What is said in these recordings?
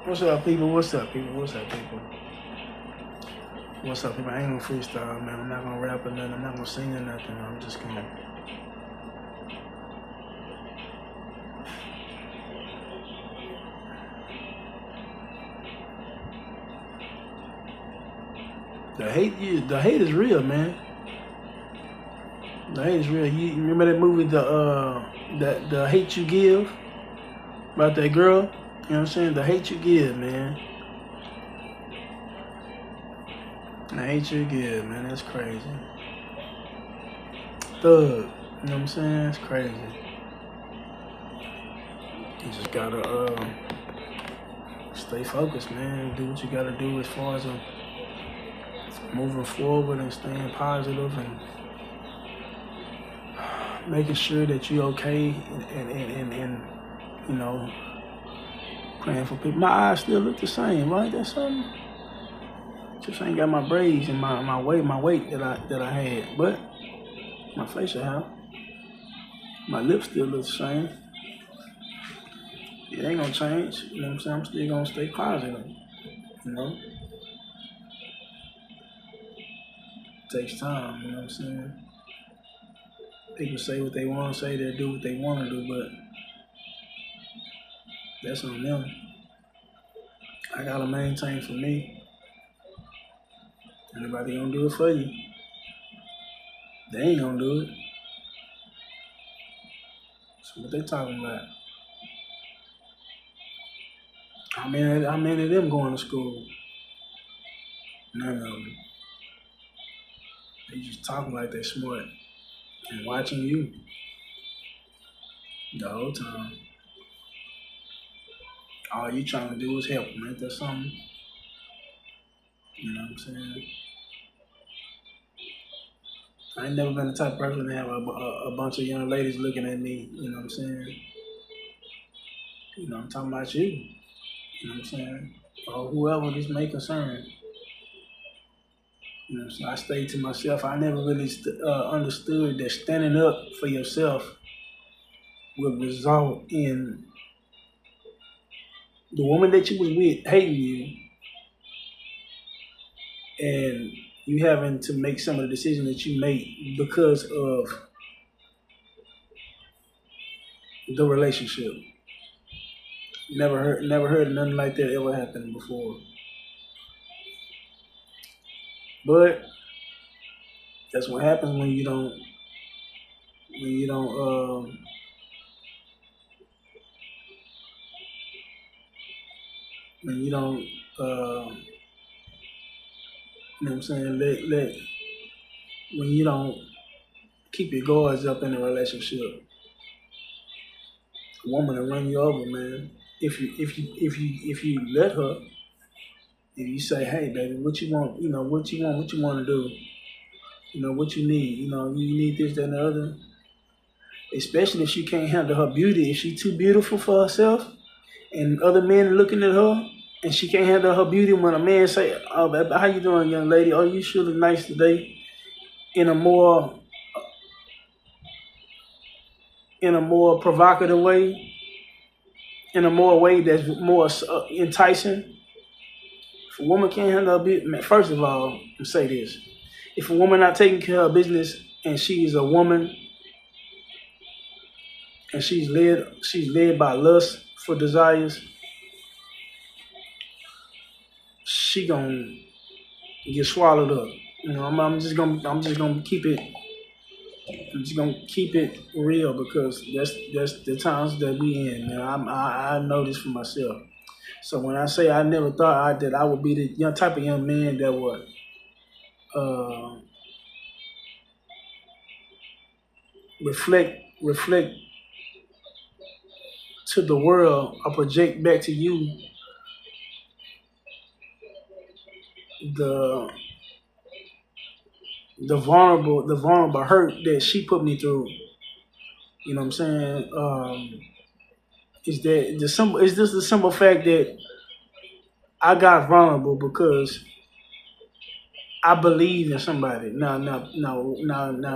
What's up, people? What's up, people? What's up, people? What's up, people? I ain't gonna freestyle, man. I'm not gonna rap or nothing. I'm not gonna sing or nothing. I'm just gonna. The hate is real, man. The hate is real. You remember that movie, the Hate You Give, about that girl? You know what I'm saying? The Hate You Give, man. The Hate You Give, man. That's crazy. Thug. You know what I'm saying? It's crazy. You just gotta stay focused, man. Do what you gotta do as far as moving forward and staying positive and making sure that you're okay and you know, praying for people. My eyes still look the same, right? That's something. Just ain't got my braids and my weight that I had, but my facial hair, my lips still look the same. It ain't gonna change. You know what I'm saying? I'm still gonna stay positive. You know, it takes time. You know what I'm saying? People say what they want to say. They do what they want to do, but that's on them. I gotta maintain for me. Anybody gonna do it for you? They ain't gonna do it. So what they talking about? How many of them going to school? None of them. They just talking like they smart and watching you the whole time. All you trying to do is help them. Ain't that something? You know what I'm saying? I ain't never been the type of person to have a bunch of young ladies looking at me. You know what I'm saying? You know, I'm talking about you. You know what I'm saying? Or whoever this may concern. You know, so I stayed to myself. I never really understood that standing up for yourself would result in the woman that you was with hating you and you having to make some of the decisions that you made because of the relationship. Never heard of nothing like that ever happened before. But that's what happens when you don't when you don't when you don't you know what I'm saying, let when you don't keep your guards up in a relationship. A woman will run you over, man. If you let her, if you say, hey baby, what you want, you know, what you want to do, you know, what you need, you know, you need this, that, and the other. Especially if she can't handle her beauty, if she's too beautiful for herself, and other men are looking at her, and she can't handle her beauty. When a man say, "Oh, baby, how you doing, young lady? Oh, you sure look nice today," in a more provocative way, in a more way that's more enticing. If a woman can't handle her beauty, first of all, I'll say this: if a woman not taking care of her business, and she is a woman, and she's led by lust for desires, she gonna get swallowed up. You know, I'm just gonna keep it. I'm just gonna keep it real because that's the times that we in, man. I know this for myself. So when I say I never thought that I would be the type of young man that would uh, reflect to the world or project back to you the vulnerable hurt that she put me through. You know what I'm saying? Is this the simple fact that I got vulnerable because I believe in somebody. Now,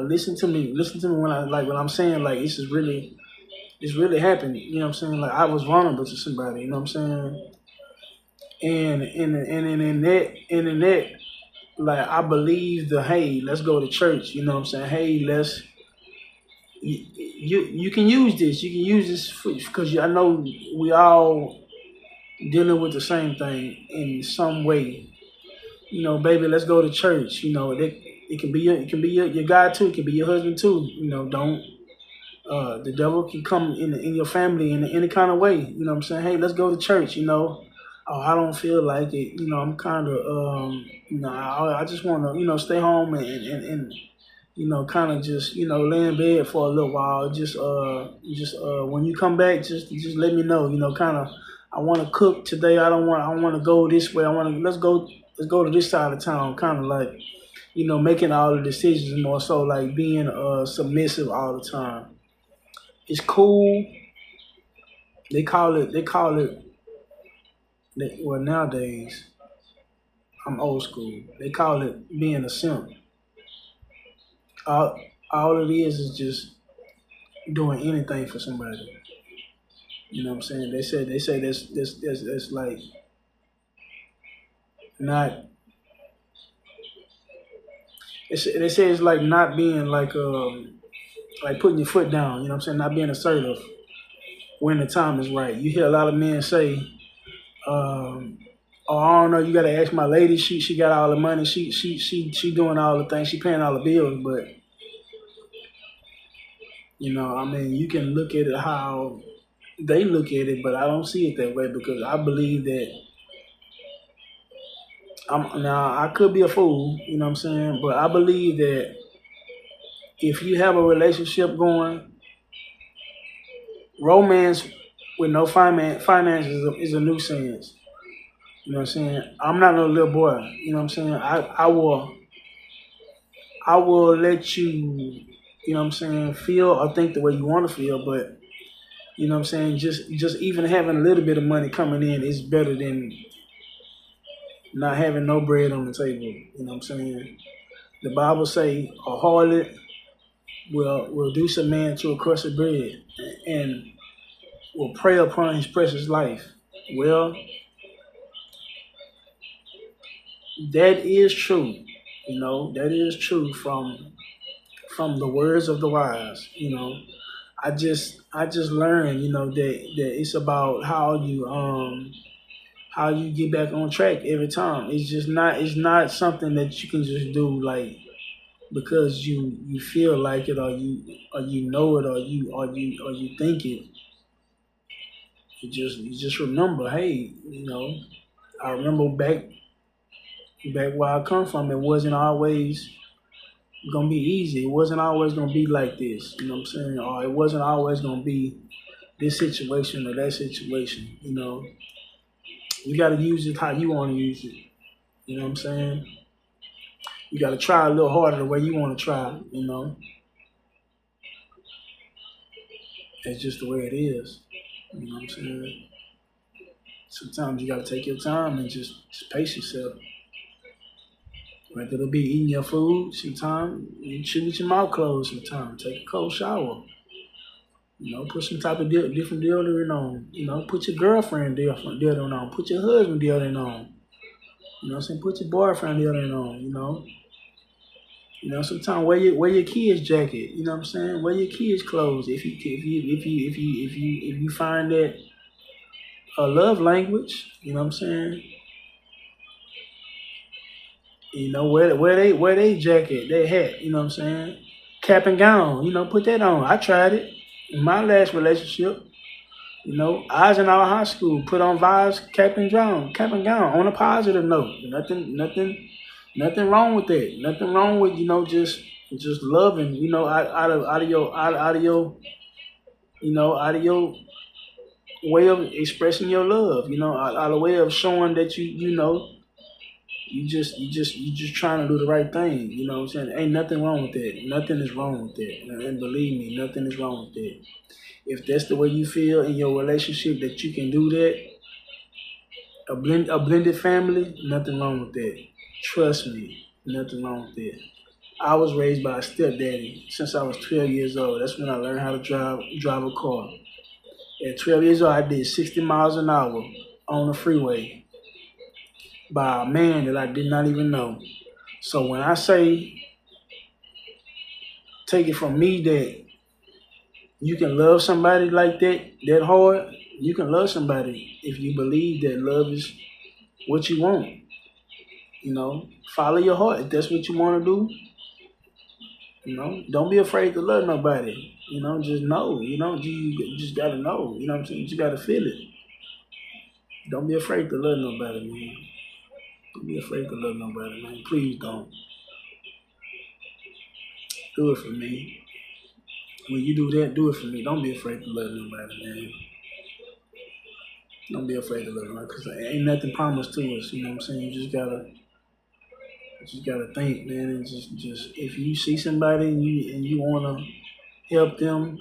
listen to me. Listen to me when I'm saying, like, it's really happening. You know what I'm saying? Like, I was vulnerable to somebody. You know what I'm saying? and in that, like I believe hey, let's go to church. You know what I'm saying? Hey, let's you can use this. You can use this because I know we all dealing with the same thing in some way. You know, baby, let's go to church. You know, it can be your God too. It can be your husband too. You know, don't the devil can come in your family in any kind of way. You know what I'm saying? Hey, let's go to church. You know, oh, I don't feel like it. You know, I'm kind of I just want to stay home and kind of just lay in bed for a little while. Just when you come back, just let me know. You know, kind of I want to cook today. I want to go this way. Let's go to this side of town. Kind of like making all the decisions more so like being submissive all the time. It's cool. They call it. Well, nowadays I'm old school. They call it being a simp. All it is just doing anything for somebody. You know what I'm saying? They say that's like not. They say it's like not being like putting your foot down. You know what I'm saying? Not being assertive when the time is right. You hear a lot of men say, "Oh, I don't know. You got to ask my lady. She got all the money. She doing all the things. She paying all the bills." But I mean, you can look at it how they look at it, but I don't see it that way because I believe that I could be a fool, you know what I'm saying? But I believe that if you have a relationship going, romance with no finances is a nuisance. You know what I'm saying? I'm not no little boy. You know what I'm saying? I will let you, you know what I'm saying, feel or think the way you want to feel, but you know what I'm saying, just even having a little bit of money coming in is better than not having no bread on the table. You know what I'm saying? The Bible say a harlot will reduce a man to a crust of bread and will prey upon his precious life. Well, that is true. That is true from the words of the wise. I just learned, that it's about how you get back on track every time. It's not something that you can just do like because you feel like it or you know it or you think it. You just remember, hey, I remember back where I come from, it wasn't always gonna be easy. It wasn't always gonna be like this, you know what I'm saying? Or it wasn't always gonna be this situation or that situation, You gotta use it how you wanna use it. You know what I'm saying? You gotta try a little harder the way you wanna try, That's just the way it is. You know what I'm saying? Sometimes you gotta take your time and just pace yourself. Whether it'll be eating your food, sometimes you chew with your mouth closed sometimes. Take a cold shower. Put some type of different deodorant on. Put your girlfriend deodorant on. Put your husband deodorant on. You know what I'm saying? Put your boyfriend deodorant on, sometimes wear your kids' jacket, you know what I'm saying? Wear your kids' clothes. If you find that a love language, you know what I'm saying? Wear they jacket, their hat, you know what I'm saying? Cap and gown, put that on. I tried it in my last relationship. I was in our high school, put on Vibes, cap and gown on a positive note. Nothing wrong with that. Nothing wrong with, just loving, out of your way of expressing your love, out of the way of showing that you just trying to do the right thing. You know what I'm saying? Ain't nothing wrong with that. Nothing is wrong with that. And believe me, nothing is wrong with that. If that's the way you feel in your relationship that you can do that, a blended family, nothing wrong with that. Trust me, nothing wrong with that. I was raised by a stepdaddy since I was 12 years old. That's when I learned how to drive a car. At 12 years old, I did 60 miles an hour on the freeway. by a man that I did not even know. So when I say, take it from me that you can love somebody like that hard, you can love somebody if you believe that love is what you want. Follow your heart. If that's what you want to do, don't be afraid to love nobody. Just know. You just gotta know. You know what I'm saying? You just gotta feel it. Don't be afraid to love nobody, man. Don't be afraid to love nobody, man. Please don't. Do it for me. When you do that, do it for me. Don't be afraid to love nobody, man. Don't be afraid to love nobody, because ain't nothing promised to us. You know what I'm saying? You just gotta think, man, and just if you see somebody and you wanna help them,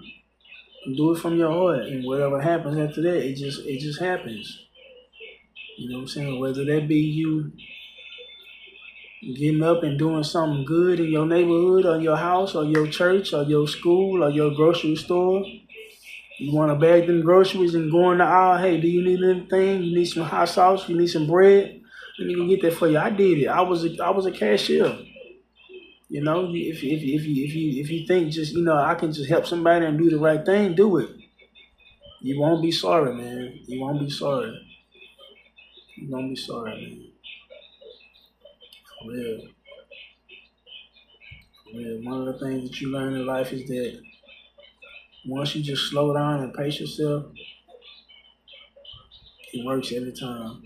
do it from your heart, and whatever happens after that, it just happens. You know what I'm saying? Whether that be you getting up and doing something good in your neighborhood or your house or your church or your school or your grocery store. You want to bag them groceries and go in the aisle. Hey, do you need anything? You need some hot sauce? You need some bread? Let me go get that for you. I did it. I was a cashier. If you think just I can just help somebody and do the right thing, do it. You won't be sorry, man. You won't be sorry. You won't be sorry, man. For real. For real. One of the things that you learn in life is that once you just slow down and pace yourself, it works every time.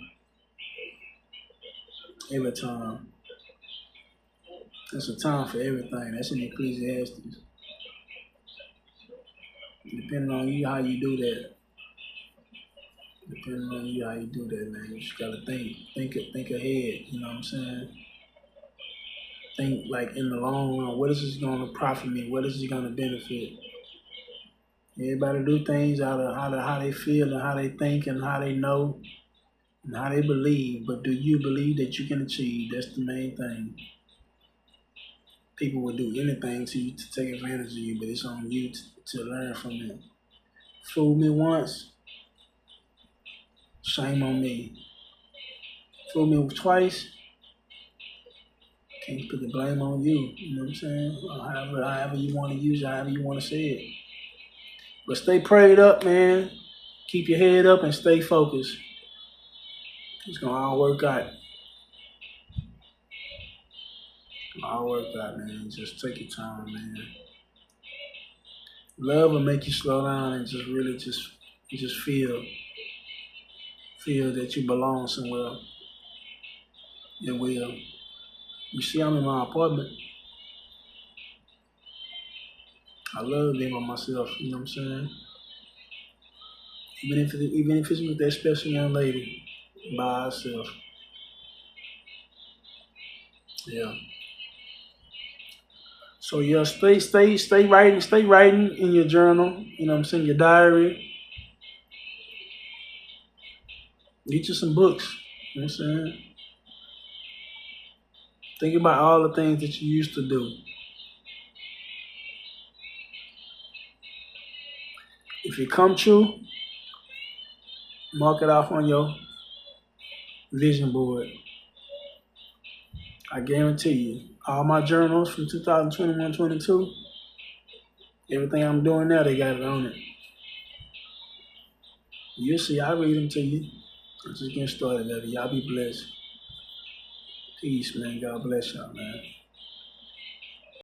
Every time. There's a time for everything. That's in Ecclesiastes. Depending on you how you do that. Depending on you how you do that, man. You just gotta think ahead. You know what I'm saying? Think like in the long run. What is this gonna profit me? What is it gonna benefit? Everybody do things out of how they feel and how they think and how they know and how they believe. But do you believe that you can achieve? That's the main thing. People will do anything to you to take advantage of you, but it's on you to learn from them. Fool me once, shame on me. Fool me twice, can't put the blame on you. You know what I'm saying? Or however you want to use it, however you want to say it. But stay prayed up, man. Keep your head up and stay focused. It's gonna all work out. All work out, man. Just take your time, man. Love will make you slow down and just really just feel that you belong somewhere. It will. You see, I'm in my apartment. I love being by myself. You know what I'm saying? Even if it's with that special young lady by herself. Yeah. So yeah, stay writing in your journal. You know what I'm saying? Your diary. Get you some books. You know what I'm saying? Think about all the things that you used to do. If it come true, mark it off on your vision board. I guarantee you, all my journals from 2021-22, everything I'm doing now, they got it on it. You'll see, I read them to you. I'm just getting started, baby. Y'all be blessed. Peace, man. God bless y'all, man.